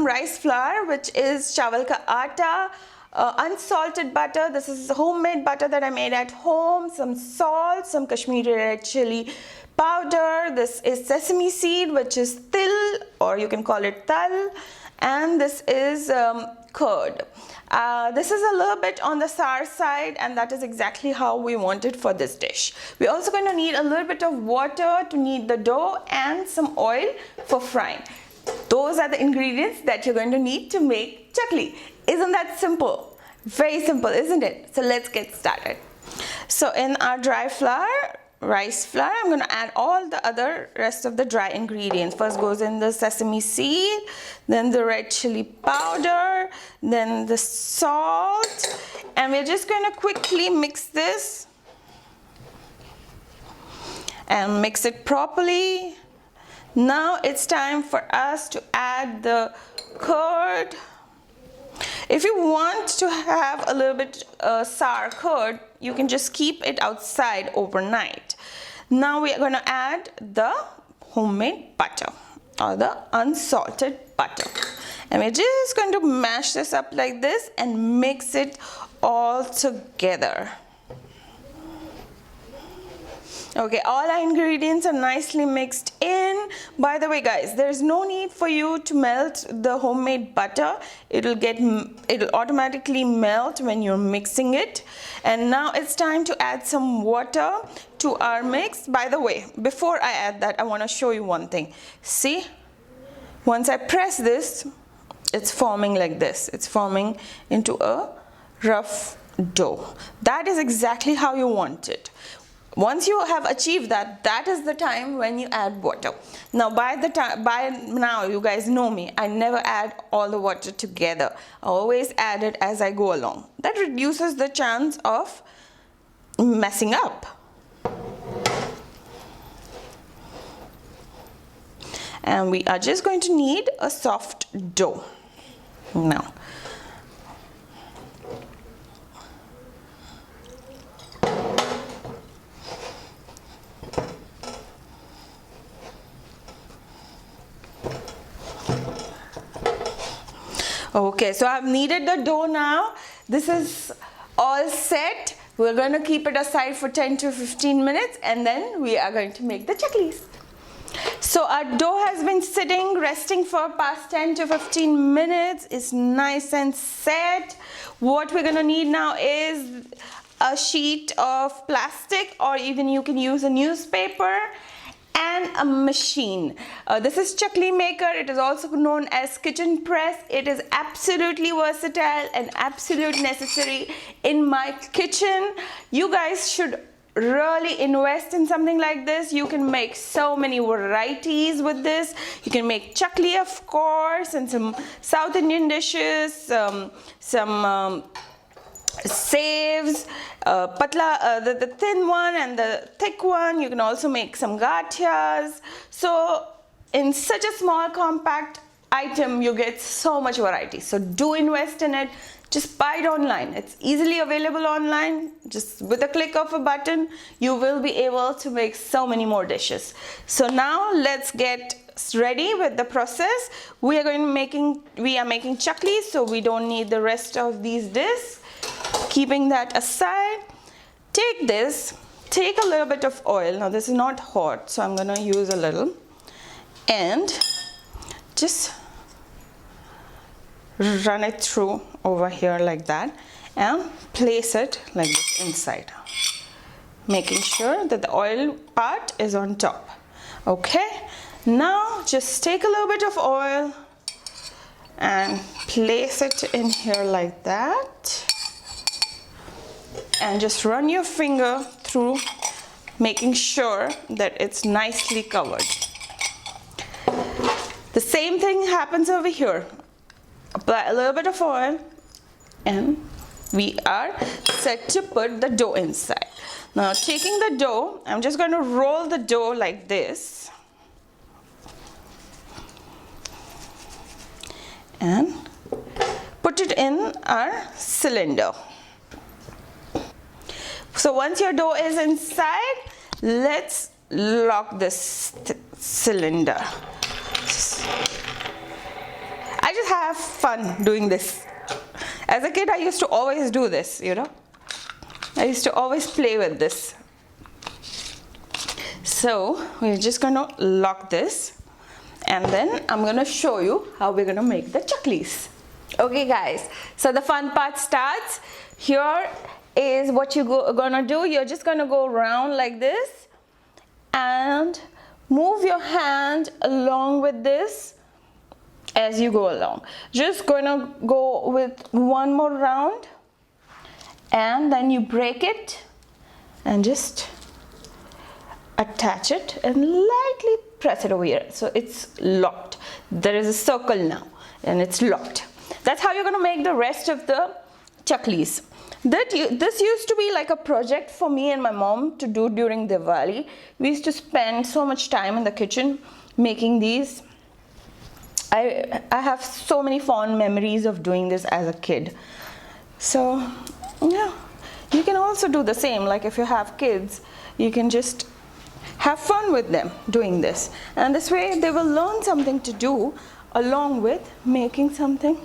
some rice flour, which is chawal ka atta, unsalted butter. This is homemade butter that I made at home. Some salt, some Kashmiri red chili powder. This is sesame seed, which is til, or you can call it tal, and this is curd. This is a little bit on the sour side, and that is exactly how we want it for this dish. We're also going to need a little bit of water to knead the dough and some oil for frying. Those are the ingredients that you're going to need to make chakli. Isn't that simple? Very simple, isn't it? So let's get started. So in our dry flour, rice flour, I'm going to add all the other rest of the dry ingredients. First goes in the sesame seed, then the red chili powder, then the salt, and we're just going to quickly mix this and mix it properly. Now it's time for us to add the curd. If you want to have a little bit sour curd, you can just keep it outside overnight. Now we are going to add the homemade butter or the unsalted butter. And we're just going to mash this up like this and mix it all together. Okay, all our ingredients are nicely mixed in. By the way, guys, there's no need for you to melt the homemade butter. It'll automatically melt when you're mixing it. And now it's time to add some water to our mix. By the way, before I add that, I want to show you one thing. See, once I press this, it's forming like this. It's forming into a rough dough. That is exactly how you want it. Once you have achieved that, that is the time when you add water. Now by now you guys know me, I never add all the water together. I always add it as I go along. That reduces the chance of messing up. And we are just going to need a soft dough now. Okay, so I've kneaded the dough now. This is all set. We're going to keep it aside for 10 to 15 minutes and then we are going to make the chaklis. So our dough has been sitting, resting for past 10 to 15 minutes. It's nice and set. What we're going to need now is a sheet of plastic, or even you can use a newspaper, and a machine. This is chakli maker. It is also known as kitchen press. It is absolutely versatile and absolutely necessary in my kitchen. You guys should really invest in something like this. You can make so many varieties with this. You can make chakli, of course, and some South Indian dishes, some saves, the thin one and the thick one. You can also make some gathias. So in such a small compact item, you get so much variety. So do invest in it. Just buy it online. It's easily available online. Just with a click of a button, you will be able to make so many more dishes. So now let's get ready with the process. We are making chaklis, so we don't need the rest of these dishes. Keeping that aside, take this, take a little bit of oil. Now this is not hot, so I'm going to use a little, and just run it through over here like that and place it like this inside, making sure that the oil part is on top. Okay, now just take a little bit of oil and place it in here like that, and just run your finger through, making sure that it's nicely covered. The same thing happens over here. Apply a little bit of oil and we are set to put the dough inside. Now taking the dough, I'm just going to roll the dough like this and put it in our cylinder. So once your dough is inside, let's lock this cylinder. I just have fun doing this. As a kid, I used to always do this, you know. I used to always play with this. So we're just gonna lock this, and then I'm gonna show you how we're gonna make the chaklis. Okay guys, so the fun part starts. Here is what you're gonna do. You're just gonna go around like this and move your hand along with this as you go along. Just gonna go with one more round, and then you break it and just attach it and lightly press it over here, so it's locked. There is a circle now and it's locked. That's how you're going to make the rest of the chaklis. This used to be like a project for me and my mom to do during Diwali. We used to spend so much time in the kitchen making these. I have so many fond memories of doing this as a kid. So yeah, you can also do the same. Like if you have kids, you can just have fun with them doing this, and this way they will learn something to do along with making something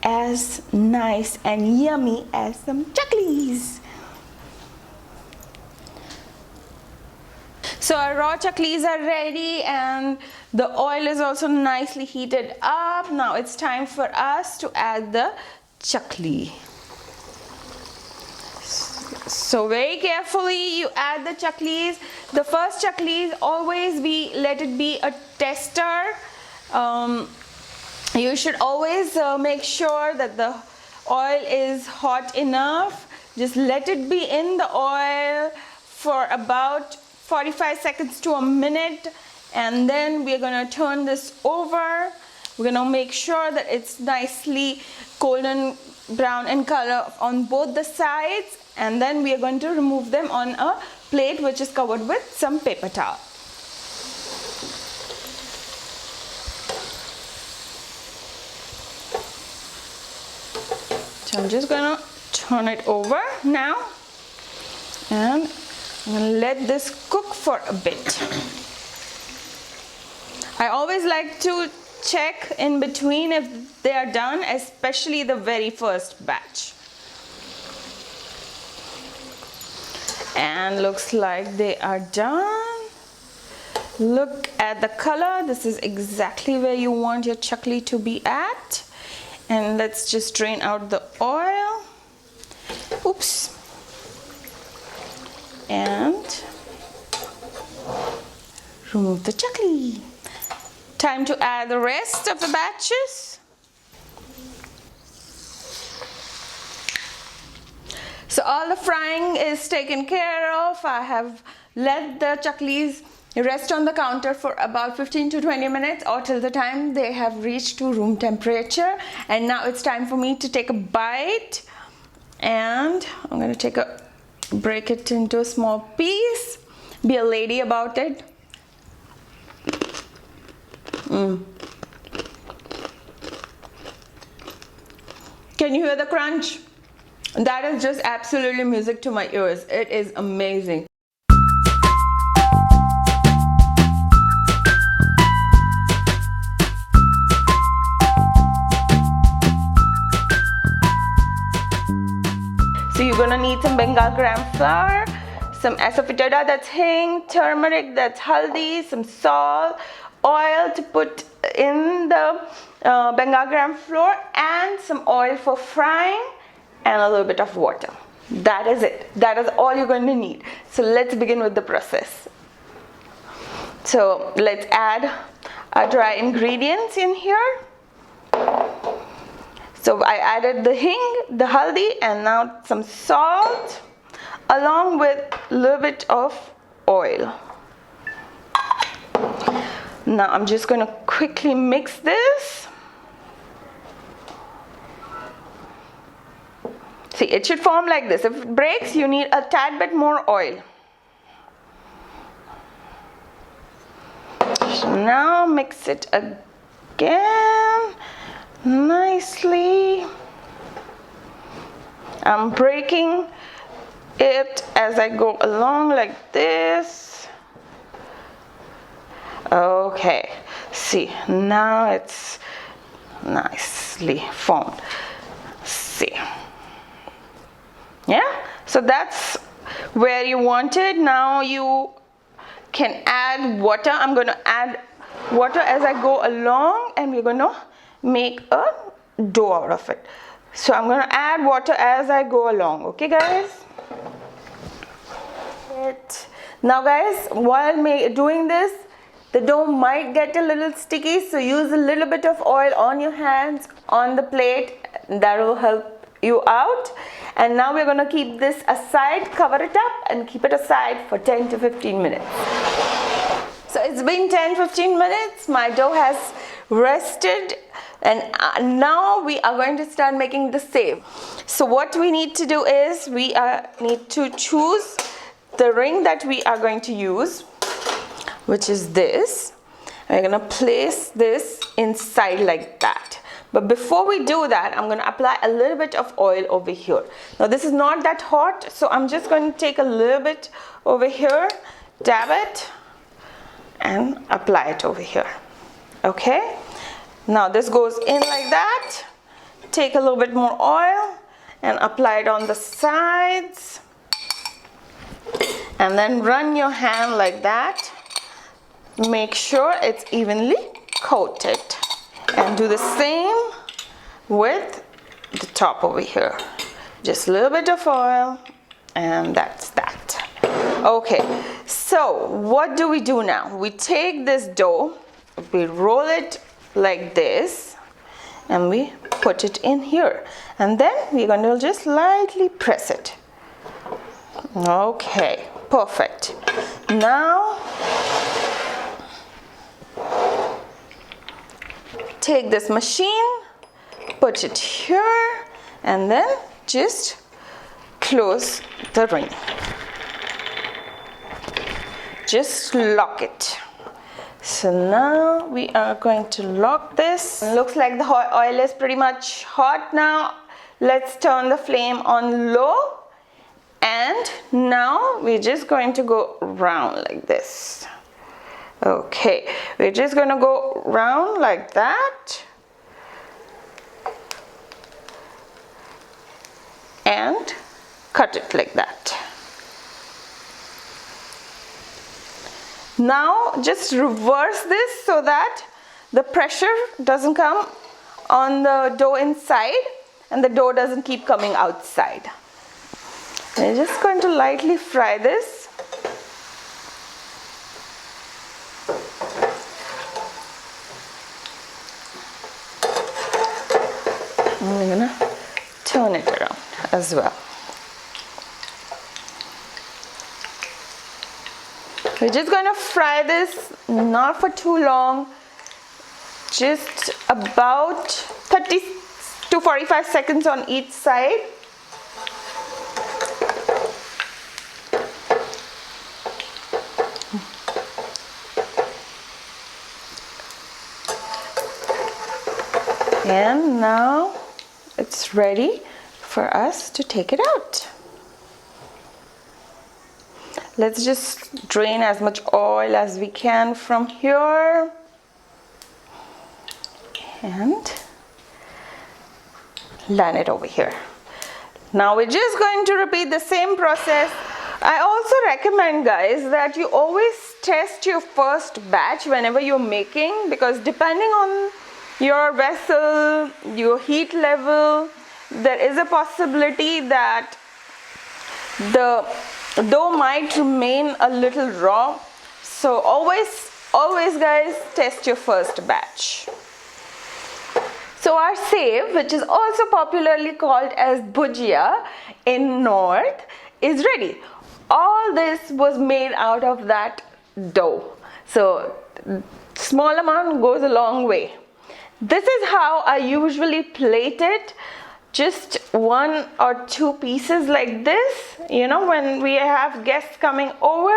as nice and yummy as some chaklis. So our raw chaklis are ready and the oil is also nicely heated up. Now it's time for us to add the chakli. So very carefully you add the chaklis. The first chaklis always let it be a tester. You should always make sure that the oil is hot enough. Just let it be in the oil for about 45 seconds to a minute, and then we're gonna turn this over. We're gonna make sure that it's nicely golden brown in color on both the sides, and then we are going to remove them on a plate which is covered with some paper towel. So I'm just gonna turn it over now, and I'm gonna let this cook for a bit. I always like to check in between if they are done, especially the very first batch. And looks like they are done. Look at the color. This is exactly where you want your chakli to be at. And let's just drain out the oil. Oops. And remove the chakli. Time to add the rest of the batches. So all the frying is taken care of. I have let the chaklis rest on the counter for about 15 to 20 minutes, or till the time they have reached to room temperature. And now it's time for me to take a bite. And I'm going to break it into a small piece. Be a lady about it. Can you hear the crunch? That is just absolutely music to my ears. It is amazing. So you're gonna need some Bengal gram flour, some asafoetida, that's hing, turmeric, that's haldi, some salt, oil to put in the Bengal gram flour, and some oil for frying, and a little bit of water. That is it. That is all you're going to need. So let's begin with the process. So let's add our dry ingredients in here. So I added the hing, the haldi, and now some salt, along with a little bit of oil. Now I'm just going to quickly mix this. See, it should form like this. If it breaks, you need a tad bit more oil. So now mix it again nicely. I'm breaking it as I go along like this. Okay, see, now it's nicely formed. See, yeah, so that's where you want it. Now you can add water. I'm going to add water as I go along, and we're going to make a dough out of it. So I'm going to add water as I go along. Okay guys, now guys, while doing this, the dough might get a little sticky, so use a little bit of oil on your hands, on the plate. That will help you out. And now we're going to keep this aside, cover it up and keep it aside for 10 to 15 minutes. So it's been 10-15 minutes, my dough has rested, and now we are going to start making the same. So what we need to do is we need to choose the ring that we are going to use, which is this. We're going to place this inside like that. But before we do that, I'm going to apply a little bit of oil over here. Now this is not that hot, so I'm just going to take a little bit over here, dab it, and apply it over here. Okay, now this goes in like that. Take a little bit more oil and apply it on the sides, and then run your hand like that. Make sure it's evenly coated, and do the same with the top over here. Just a little bit of oil, and that's that. Okay, so what do we do now? We take this dough, we roll it like this, and we put it in here, and then we're going to just lightly press it. Okay, perfect. Now take this machine, put it here, and then just close the ring. Just lock it. So now we are going to lock this. It looks like the oil is pretty much hot now. Let's turn the flame on low, and now we're just going to go round like this. Okay, we're just going to go round like that, and cut it like that. Now just reverse this so that the pressure doesn't come on the dough inside and the dough doesn't keep coming outside. I'm just going to lightly fry this. And we're gonna turn it around as well. We're just going to fry this, not for too long, just about 30 to 45 seconds on each side. And now it's ready for us to take it out. Let's just drain as much oil as we can from here, and land it over here. Now we're just going to repeat the same process. I also recommend, guys, that you always test your first batch whenever you're making, because depending on your vessel, your heat level, there is a possibility that the dough might remain a little raw. So always guys, test your first batch. So our save, which is also popularly called as bhujia in North, is ready. All this was made out of that dough. So small amount goes a long way. This is how I usually plate it. Just 1 or 2 pieces like this, you know, when we have guests coming over,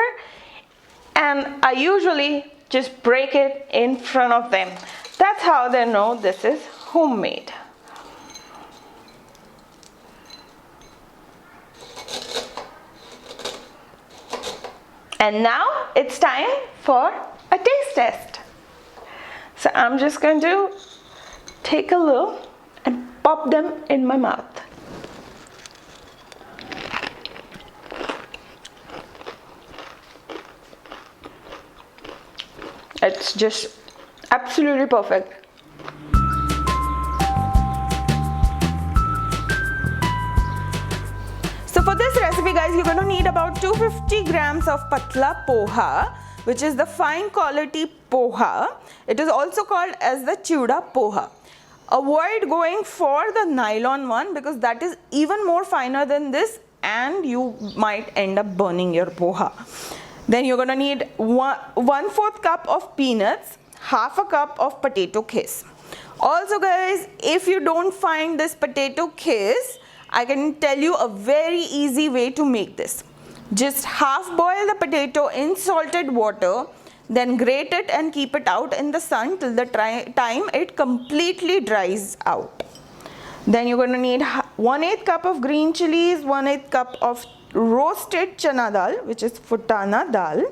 and I usually just break it in front of them. That's how they know this is homemade. And now it's time for a taste test. So I'm just going to take a little and pop them in my mouth. It's just absolutely perfect. So for this recipe guys, you're going to need about 250 grams of patla poha, which is the fine quality poha. It is also called as the chuda poha. Avoid going for the nylon one because that is even more finer than this and you might end up burning your poha. Then you're going to need 1/4 cup of peanuts, half a cup of potato kiss. Also guys, if you don't find this potato kiss, I can tell you a very easy way to make this. Just half boil the potato in salted water, then grate it and keep it out in the sun till the time it completely dries out. Then you're going to need 1/8 cup of green chilies, 1/8 cup of roasted chana dal, which is futana dal,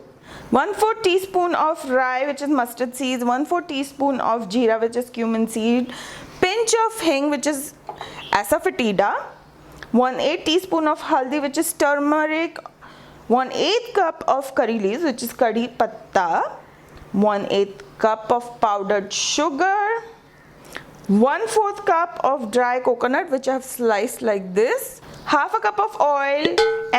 1/4 teaspoon of rye, which is mustard seeds, 1/4 teaspoon of jeera, which is cumin seed, pinch of hing, which is asafoetida, 1/8 teaspoon of haldi, which is turmeric, 1/8 cup of curry leaves, which is curry patta, 1/8 cup of powdered sugar, 1/4 cup of dry coconut, which I have sliced like this, half a cup of oil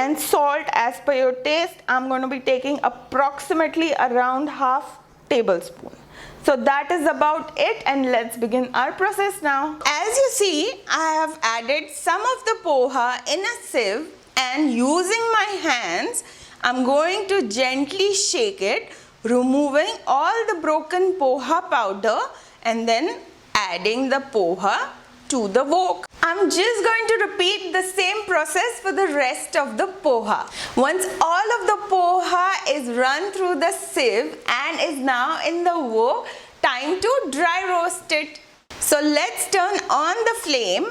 and salt as per your taste. I'm going to be taking approximately around half tablespoon. So that is about it, and let's begin our process now. As you see, I have added some of the poha in a sieve and using my hands, I'm going to gently shake it, removing all the broken poha powder and then adding the poha to the wok. I'm just going to repeat the same process for the rest of the poha. Once all of the poha is run through the sieve and is now in the wok, time to dry roast it. So let's turn on the flame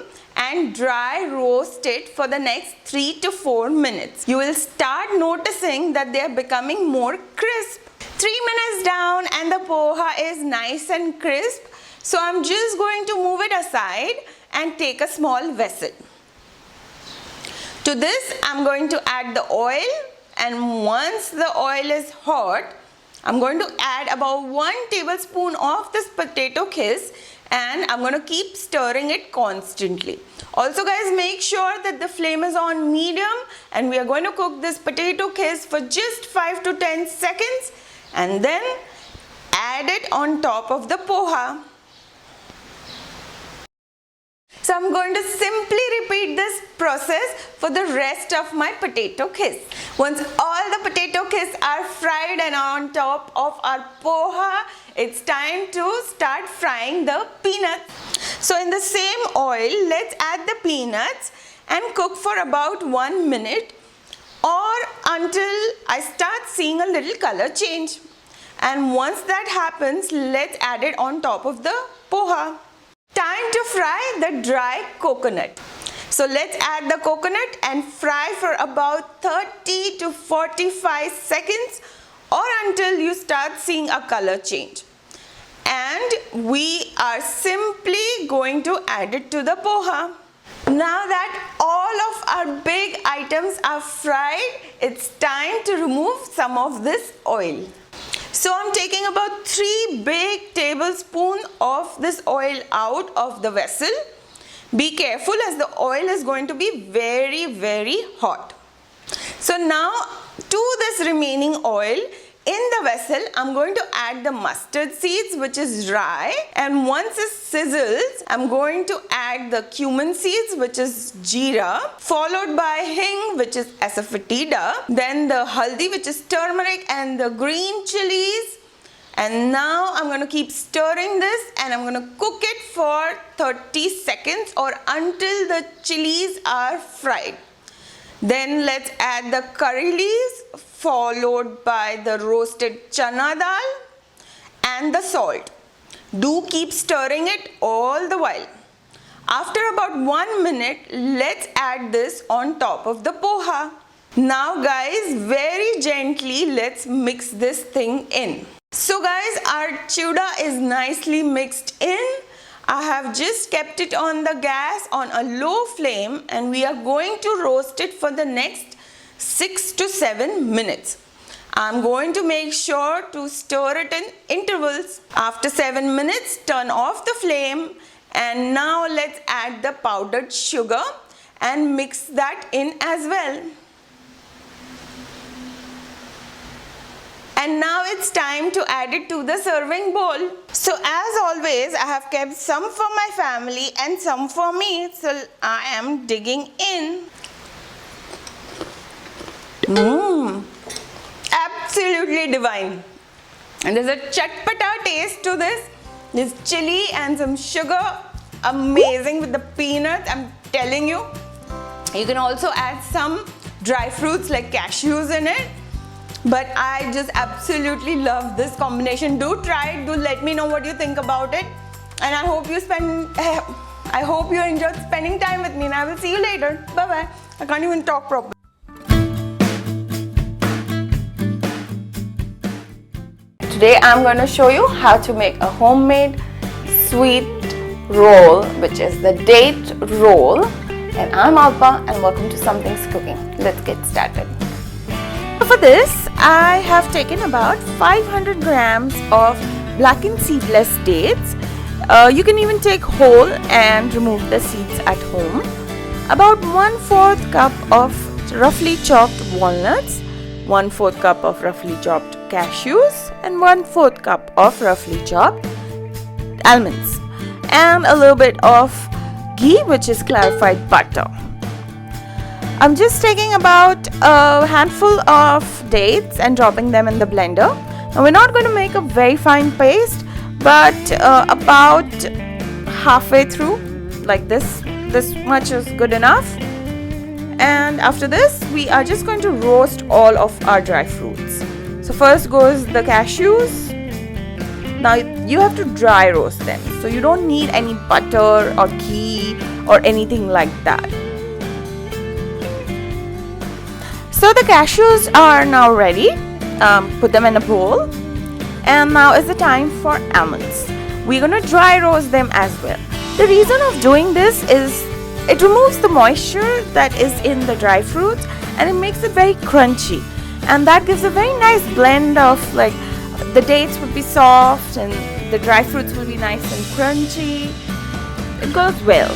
and dry roast it for the next 3 to 4 minutes. You will start noticing that they are becoming more crisp. 3 minutes down and the poha is nice and crisp. So I'm just going to move it aside and take a small vessel. To this I'm going to add the oil, and once the oil is hot, I'm going to add about 1 tablespoon of this potato kiss and I'm going to keep stirring it constantly. Also guys, make sure that the flame is on medium and we are going to cook this potato kiss for just 5 to 10 seconds and then add it on top of the poha. So I'm going to simply repeat this process for the rest of my potato kiss. Once all the potato kiss are fried and on top of our poha, it's time to start frying the peanuts. So in the same oil, let's add the peanuts and cook for about 1 minute or until I start seeing a little color change. And once that happens, let's add it on top of the poha. Time to fry the dry coconut. So let's add the coconut and fry for about 30 to 45 seconds or until you start seeing a color change. And we are simply going to add it to the poha. Now that all of our big items are fried, it's time to remove some of this oil. So I'm taking about 3 big tablespoons of this oil out of the vessel. Be careful as the oil is going to be very hot. So now to this remaining oil in the vessel, I'm going to add the mustard seeds, which is rye, and once it sizzles, I'm going to add the cumin seeds, which is jeera, followed by hing, which is asafoetida, then the haldi, which is turmeric, and the green chilies. And now I'm going to keep stirring this and I'm going to cook it for 30 seconds or until the chilies are fried. Then let's add the curry leaves, followed by the roasted chana dal and the salt. Do keep stirring it all the while. After about 1 minute, let's add this on top of the poha. Now guys, very gently let's mix this thing in. So guys, our chuda is nicely mixed in. I have just kept it on the gas on a low flame, and we are going to roast it for the next 6 to 7 minutes. I'm going to make sure to stir it in intervals. After 7 minutes, turn off the flame, and now let's add the powdered sugar and mix that in as well. And now it's time to add it to the serving bowl. So as always, I have kept some for my family and some for me. So I am digging in. Absolutely divine. And there's a chatpata taste to this. There's chili and some sugar. Amazing with the peanuts, I'm telling you. You can also add some dry fruits like cashews in it. But I just absolutely love this combination. Do try it. Do let me know what you think about it. And I hope you enjoyed spending time with me. And I will see you later. Bye-bye. I can't even talk properly. Today I'm going to show you how to make a homemade sweet roll, which is the date roll. And I'm Alpa, and welcome to Something's Cooking. Let's get started. For this, I have taken about 500 grams of blackened seedless dates. You can even take whole and remove the seeds at home. About 1/4 cup of roughly chopped walnuts, 1/4 cup of roughly chopped cashews, and 1/4 cup of roughly chopped almonds, and a little bit of ghee, which is clarified butter. I'm just taking about a handful of dates and dropping them in the blender. Now we're not going to make a very fine paste, but about halfway through, like this much is good enough. And after this, we are just going to roast all of our dry fruits. So first goes the cashews. Now you have to dry roast them, so you don't need any butter or ghee or anything like that. So the cashews are now ready. Put them in a bowl. And now is the time for almonds. We're going to dry roast them as well. The reason of doing this is it removes the moisture that is in the dry fruits, and it makes it very crunchy. And that gives a very nice blend of, like, the dates would be soft and the dry fruits will be nice and crunchy. It goes well.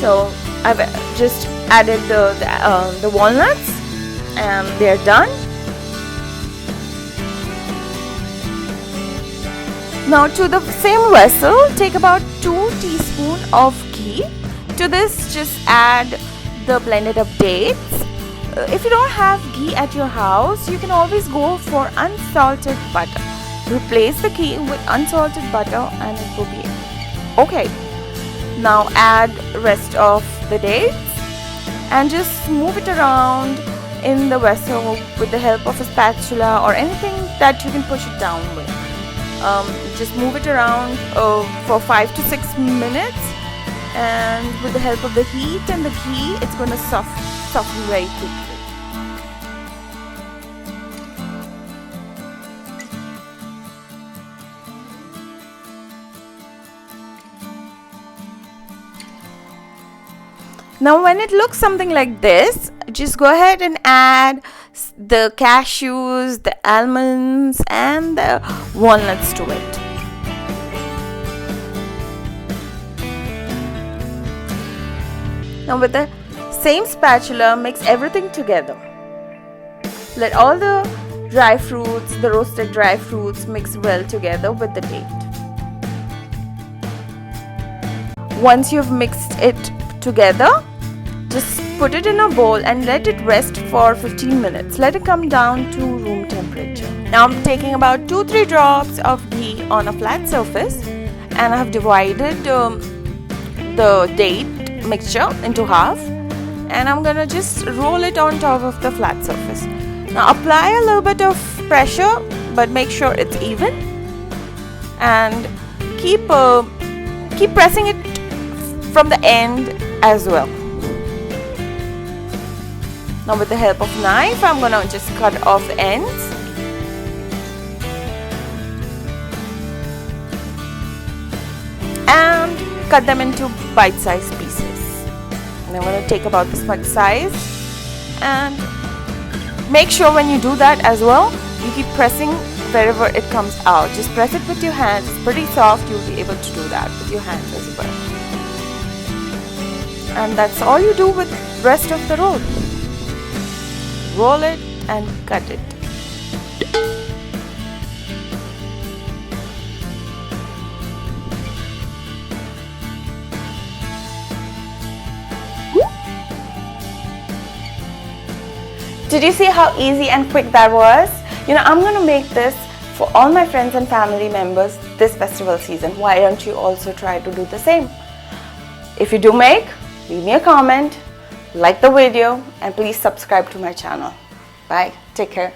So I've just added the walnuts, and they're done. Now to the same vessel, take about 2 teaspoons of ghee. To this, just add the blended up dates. If you don't have ghee at your house, you can always go for unsalted butter. Replace the ghee with unsalted butter and it will be okay. Now add rest of the dates and just move it around in the vessel with the help of a spatula or anything that you can push it down with. Just move it around for 5 to 6 minutes, and with the help of the heat and the ghee, it's going to soften very quickly. Now when it looks something like this, just go ahead and add the cashews, the almonds, and the walnuts to it. Now with the same spatula, mix everything together. Let all the dry fruits, the roasted dry fruits, mix well together with the date. Once you've mixed it together, just put it in a bowl and let it rest for 15 minutes. Let it come down to room temperature. Now I'm taking about 2-3 drops of ghee on a flat surface, and I have divided the date mixture into half, and I'm gonna just roll it on top of the flat surface. Now apply a little bit of pressure, but make sure it's even, and keep pressing it from the end as well. Now with the help of knife, I'm gonna just cut off the ends. And cut them into bite-sized pieces. And I'm going to take about this much size, and make sure when you do that as well, you keep pressing wherever it comes out. Just press it with your hands. It's pretty soft. You'll be able to do that with your hands as well. And that's all you do with the rest of the roll. Roll it and cut it. Did you see how easy and quick that was? You know, I'm going to make this for all my friends and family members this festival season. Why don't you also try to do the same? If you do make, leave me a comment, like the video, and please subscribe to my channel. Bye. Take care.